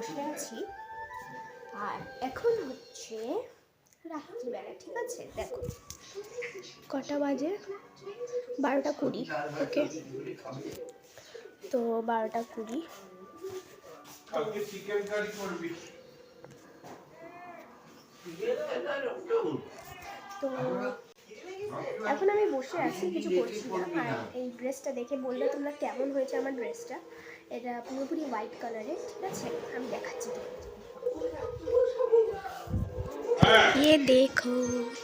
বসে আছি আর এখন হচ্ছে রাত্রিবেলা, ঠিক আছে? দেখো কটা বাজে, 12:20। ওকে, তো 12:20। তো এখন আমি বসে আছি, কিছু করছি না। আর এই ড্রেসটা দেখে বললে তোমরা কেমন হয়েছে আমার ড্রেসটা। এটা পুরোপুরি হোয়াইট কালারের, ঠিক আছে? আমি দেখাচ্ছি। ये देखो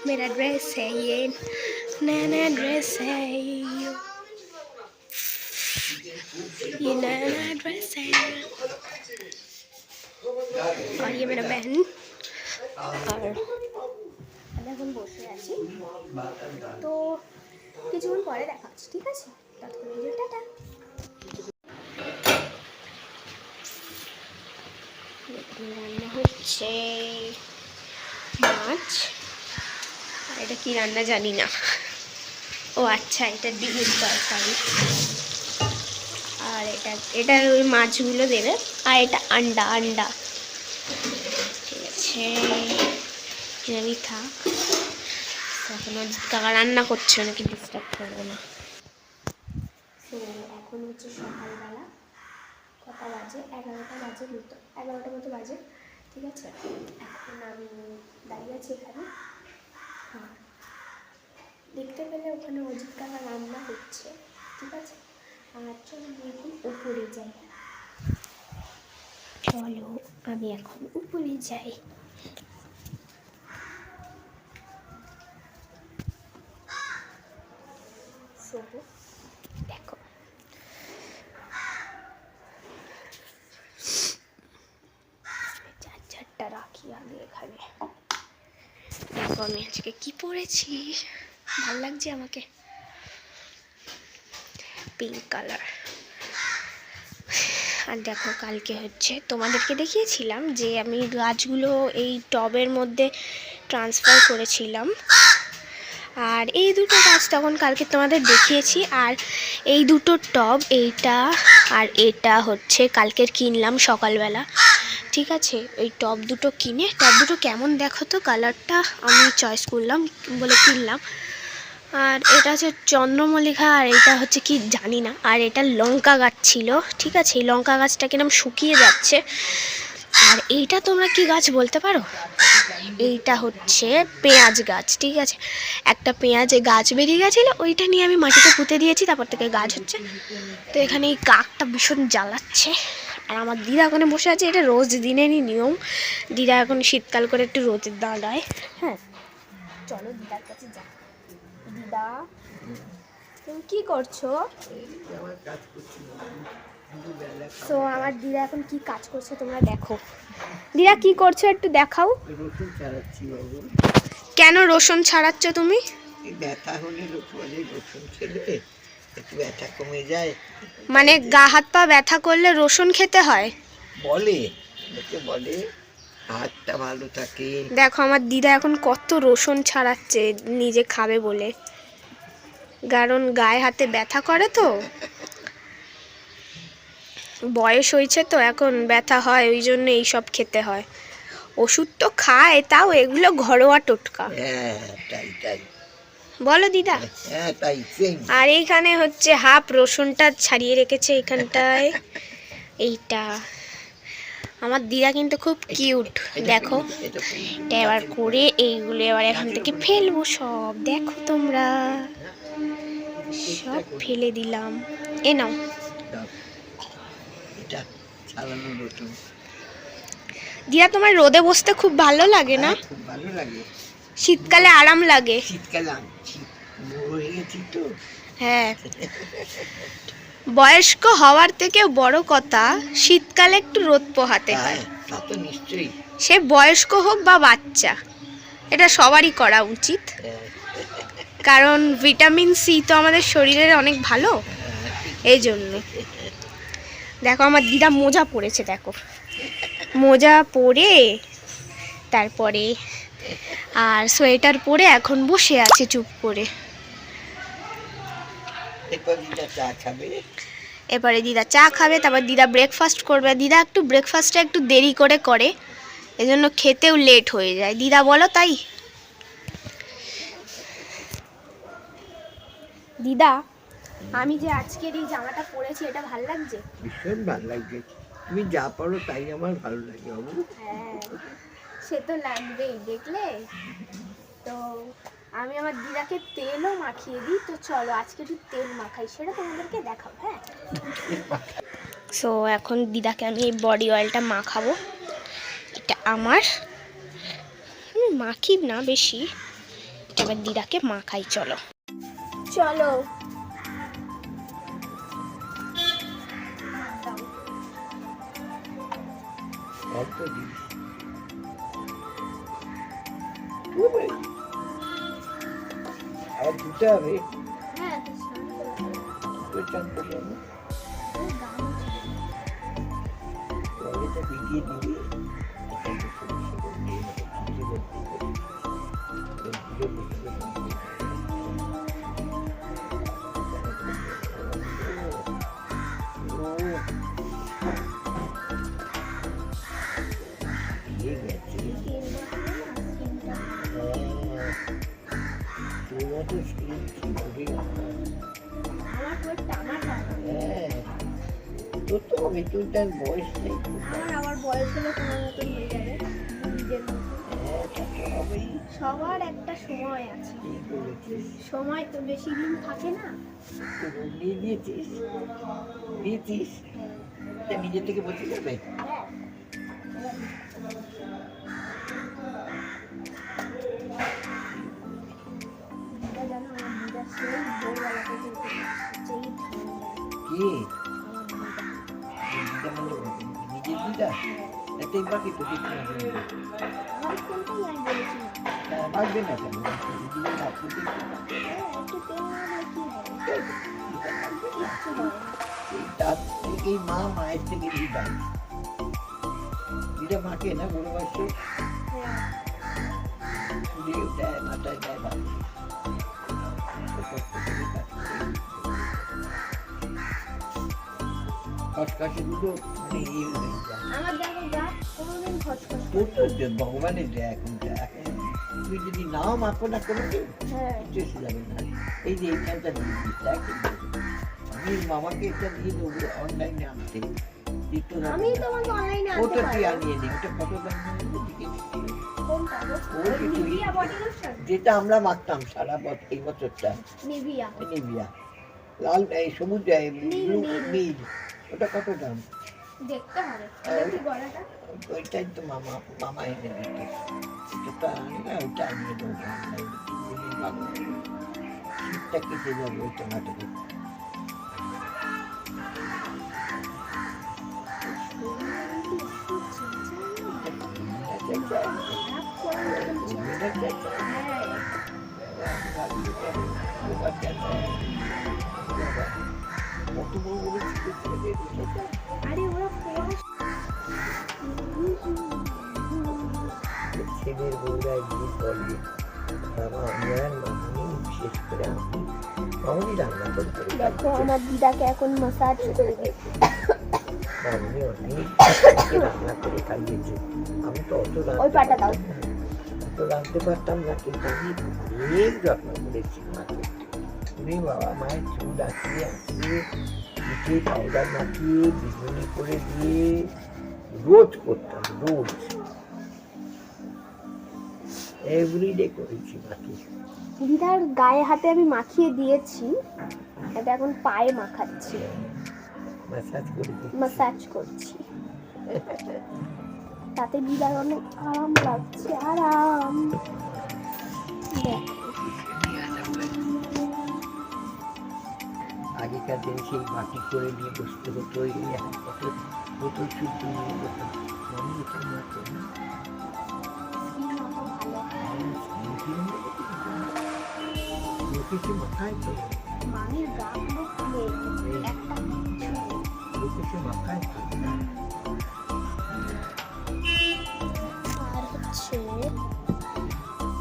मेरा ड्रेस है, ये नया नया ड्रेस है, ये नया नया ड्रेस है। और ये मेरा बहन। और আমি এখন বসে আছি, তো কিছুক্ষণ পরে দেখা হচ্ছে, ঠিক আছে? ততক্ষণ টাটা। রান্না হচ্ছে মাছ, এটা কি রান্না জানি না। ও আচ্ছা, এটা ডিমের তরকারি। আর এটা ওই মাছগুলো দেবে। আর এটা আন্ডা, ঠিক আছে? আমি থাক, এখন কাকা রান্না করছে, নাকি ডিস্টার্ব করবো না। তো এখন হচ্ছে সকালবেলা, কটা বাজে? 11টা বাজে মতো, 11টা মতো বাজে, ঠিক আছে? এখন আমি দাঁড়িয়ে আছি এখানে। হ্যাঁ, দেখতে পেলে ওখানে অজিত কাকা রান্না হচ্ছে, ঠিক আছে? আর চলো আমি এখন উপরে যাই, চলো আমি এখন উপরে যাই। দেখো চার্জারটা রাখি আগে এখানে। দেখো আমি আজকে কি পরেছি, ভালো লাগছে আমাকে, পিঙ্ক কালার। আর দেখো কালকে হচ্ছে তোমাদেরকে দেখিয়েছিলাম যে আমি গাছগুলো এই টবের মধ্যে ট্রান্সফার করেছিলাম। আর এই দুটো গাছ তখন কালকে তোমাদের দেখিয়েছি। আর এই দুটো টব, এইটা আর এটা হচ্ছে কালকের কিনলাম সকালবেলা, ঠিক আছে? এই টব দুটো কিনে, টব দুটো কেমন দেখো তো, কালারটা আমি চয়েস করলাম বলে কিনলাম। আর এটা হচ্ছে চন্দ্রমল্লিকা, আর এটা হচ্ছে কি জানি না। আর এটা লঙ্কা গাছ ছিল, ঠিক আছে? এই লঙ্কা গাছটা কিরম শুকিয়ে যাচ্ছে। আর এইটা তোমরা কি গাছ বলতে পারো? এইটা হচ্ছে পেঁয়াজ গাছ, ঠিক আছে? একটা পেঁয়াজে গাছ বেরিয়ে গেছিলো, ওইটা নিয়ে আমি মাটিতে পুঁতে দিয়েছি, তারপর থেকে গাছ হচ্ছে। তো এখানে এই কাকটা ভীষণ জ্বালাচ্ছে। আর আমার দিদা ওখানে বসে আছে, এটা রোজ দিনেরই নিয়ম। দিদা এখন শীতকাল করে একটু রোদের দাঁড়ায়। হ্যাঁ, চলো দিদার কাছে যা। দিদা, তুমি কি করছো? তো আমার দিদা এখন কি কাজ করছে তোমরা দেখো। দিদা কি করছো একটু দেখাও। রসুন ছাড়াচ্ছি বাবু। কেন রসুন ছাড়াচ্ছ তুমি? ব্যথা হলে রসুন খেলে একটু ব্যথা কমে যায়। মানে গা হাত পা ব্যথা করলে রসুন খেতে হয় বলে, বলে হাতটা ভালো থাকে। দেখো আমার দিদা এখন কত রসুন ছাড়াচ্ছে নিজে খাবে বলে, কারণ গায়ে হাতে ব্যথা করে তো, বয়স হয়েছে তো, এখন ব্যথা হয়, ওই জন্য এইসব খেতে হয়। ওষুধ তো খায়, তাও এগুলো ঘরোয়া টোটকা। হ্যাঁ তাই তাই বলো দিদা। হ্যাঁ তাই সেই। আর এইখানে হচ্ছে হাফ রসুনটা ছাড়িয়ে রেখেছে এইখানটায়। এইটা আমার দিদা কিন্তু খুব কিউট, দেখো। এটা এবার করে এইগুলো এবার এখান থেকে ফেলবো সব, দেখো তোমরা, সব ফেলে দিলাম। এ নাও। এটা ছাড়ানো রসুন। দিদা তোমার রোদে বসতে খুব ভালো লাগে না? খুব ভালো লাগে, শীতকালে আরাম লাগে। শীতকালে হয়ে গেছি তো। হ্যাঁ, বয়স্ক হওয়ার থেকে বড় কথা শীতকালে একটু রোদ পোহাতে হয়। তা তো নিশ্চয়ই, সে বয়স্ক হোক বা বাচ্চা, এটা সবারই করা উচিত। কারণ ভিটামিন সি তো আমাদের শরীরের অনেক ভালো, এই জন্য। দেখো আমার দিদা মোজা পরেছে, দেখো মোজা পরে, তারপরে আর সোয়েটার পরে এখন বসে আছে চুপ করে। চা খাবে? এবারে দিদা চা খাবে, তারপর দিদা ব্রেকফাস্ট করবে। দিদা একটু ব্রেকফাস্টটা একটু দেরি করে করে, এজন্য খেতেও লেট হয়ে যায়। দিদা বলো তাই? দিদা, আমি যে আজকের এই জামাটা পরেছি এটা ভালো লাগছে? ভীষণ ভালো লাগছে। তুমি যা পারো তাই আমার ভালো লাগে বাবু। হ্যাঁ, সে তো লাগবেই। দেখলে তো আমি আমার দিদাকে তেলও মাখিয়ে দিই। তো চলো আজকে একটু তেল মাখাই, সেটা তোমাদেরকে দেখাবো। হ্যাঁ, সো এখন দিদাকে আমি এই বডি অয়েলটা মাখাবো। এটা আমার, আমি মাখি না বেশি, এবার দিদাকে মাখাই। চলো চলো। অল্প দিস। আর ধুতে হবে। হ্যাঁ, চান করে আমি টয়লেটে ভিজিয়ে দিবি। তোর তো মৃত্যুটার বয়স নেই। আমার বয়স হলে তোমার মতন হয়ে যাবে, নিজের মতন। সবার একটা সময় আছে, সময় তো বেশি দিন থাকে না। দিয়েছিস নিজে থেকে বসে যাবে। কি নিজের দিদা এতেই বাকি তো বাঁচবে না কেন? তার থেকেই মা, মায়ের থেকে দিদা। দিদা মাকে না বড় বয়সে দেয়, মাথায় দেয় বাড়ি। খসখসেগুলো মানে ইয়ে হয়ে যায়। ভগবানের দেয় এখনটা। এখন তুমি যদি নাও মাখো না করে চেষ্টা যাবে না। এই যে এইখানটা দিয়ে দিস, আমি মামাকে এটা দিয়ে দেবো অনলাইনে আনতে। ওটা তুই আনিয়ে নি। ওটা কত দাম যেটা আমরা মাখতাম সারা এই বছরটা, নিভিয়া লাল, এই সবুজ নীল, ওটা কত দাম দেখতে হবে। ওইটাই তো মামা এনে দিতে। ওটা আনলে ওইটা আনিয়ে দেবো। শীতটা কেটে যাবে ওই টমাটোকে। কত বড় বড় ছেলের বউরা একদিন বলবে, বাবা আমি আর মামনি, বিশেষ করে আমি মামনি রান্না করে করে দেখো আমার দিদাকে এখন মাসাজ করে দিচ্ছি। মামনি অনেক রান্না করে খাইয়েছে। আমি তো অত রাঁধতে পারতাম না, কিন্তু আমি অনেক যত্ন করেছি মাকে। বাবা মায়ের চুল আসিয়ে পিঠে পাউডার মাখিয়ে বিঘনি করে দিয়ে রোজ করতাম, রোজ এভরিডে করেছি মাকে। দিদার গায়ে হাতে আমি মাখিয়ে দিয়েছি, এটা এখন পায়ে মাখাচ্ছি, ম্যাসাজ করছি। তাতে দিদার অনেক আরাম লাগছে, আরাম। আগেকার দিনে সেই বাটি করে নিয়ে বসতে হতো, বোতল শুদ্ধ নিয়ে যেতাম। কিছু মাথায় তো কিছু মাথায় তো। আর হচ্ছে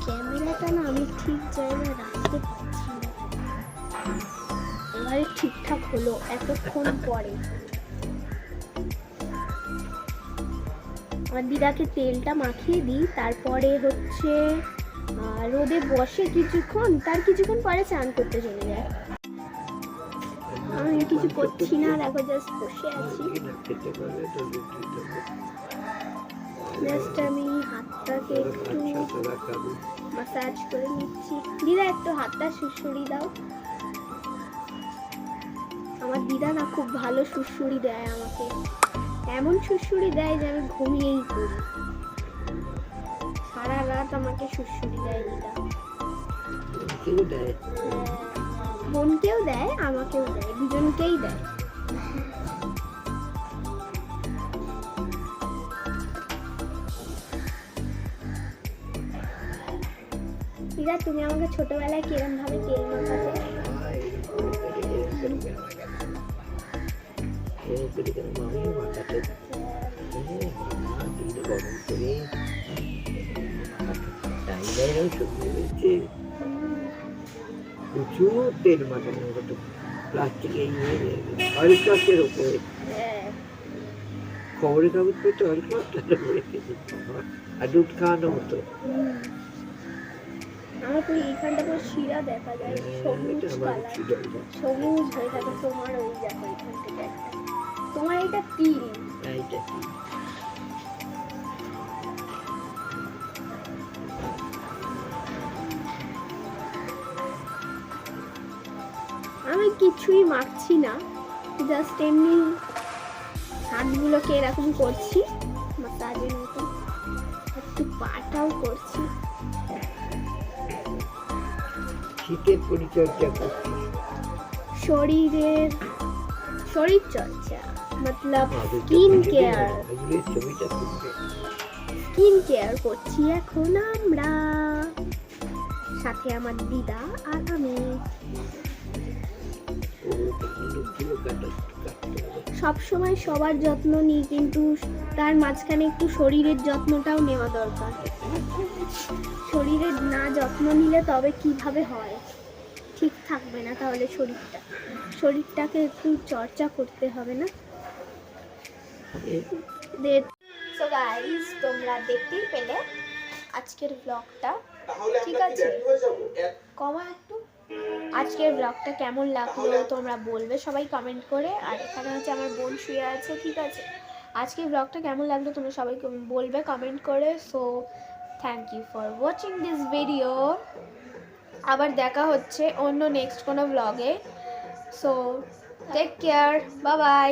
ক্যামেরাটা না আমি ঠিক জায়গায় রাখতে পারছি না। এবারে ঠিকঠাক হলো এতক্ষণ পরে। আমার দিদাকে তেলটা মাখিয়ে দিই, তারপরে হচ্ছে রোদে বসে কিছুক্ষণ, তার কিছুক্ষণ পরে স্নান করতে চলে যায়। আমি কিছু করছি না, দেখো জাস্ট বসে আছি। জাস্ট আমি হাতটাকে একটু মাসাজ করে নিচ্ছি। দিদা একটু হাতটা সুড়সুড়ি দাও। আমার দিদা না খুব ভালো সুড়সুড়ি দেয় আমাকে, এমন সুড়সুড়ি দেয় যে আমি ঘুমিয়েই পড়ি। সারা রাত আমাকে সুড়সুড়ি দেয় দিদা। বোনকেও দেয়, আমাকেও দেয়, দুজনকেই দেয়। দিদা তুমি আমাকে ছোটবেলায় কিরম ভাবে তেল মাখাতে? প্রচুর তেল মাখানো হতো প্লাস্টিকের অয়েল ক্লাসের উপরে, খবরের কাগজ পেতে অয়েল ক্লাসটা আর দুধ খাওয়ানো হতো। আমার তো এইখানটা পুরো শিরা দেখা যায়, সবুজ কালার, সবুজ হয়ে থাকে। তোমার ওই দেখো এখান থেকে একটা, তোমার এটা তিল। আমি কিছুই মাখছি না, জাস্ট এমনি হাতগুলোকে এরকম করছি মাসাজের মতো, একটু পাটাও করছি। শীতের পরিচর্যা করছি, শরীরের শরীর চর্চা মতলব স্কিন কেয়ার। স্কিন কেয়ার করছি এখন আমরা, সাথে আমার দিদা আর আমি। সব সময় সবার যত্ন নিই, কিন্তু তার মাঝখানে একটু শরীরের যত্নটাও নেওয়া দরকার। শরীরের না যত্ন নিলে তবে কিভাবে হয়, ঠিক থাকবে না তাহলে শরীরটাকে একটু চর্চা করতে হবে না? সো গাইস, তোমরা দেখতেই পেলে আজকের ব্লগটা, ঠিক আছে? কমা একটু। আজকের ব্লগটা কেমন লাগলো তোমরা বলবে সবাই কমেন্ট করে। আর এখানে হচ্ছে আমার বোন শুয়ে আছে, ঠিক আছে? আজকের ব্লগটা কেমন লাগলো তোমরা সবাই বলবে কমেন্ট করে। So thank you for watching this video. আবার দেখা হচ্ছে অন্য নেক্সট কোনো ব্লগে। So take care, bye by.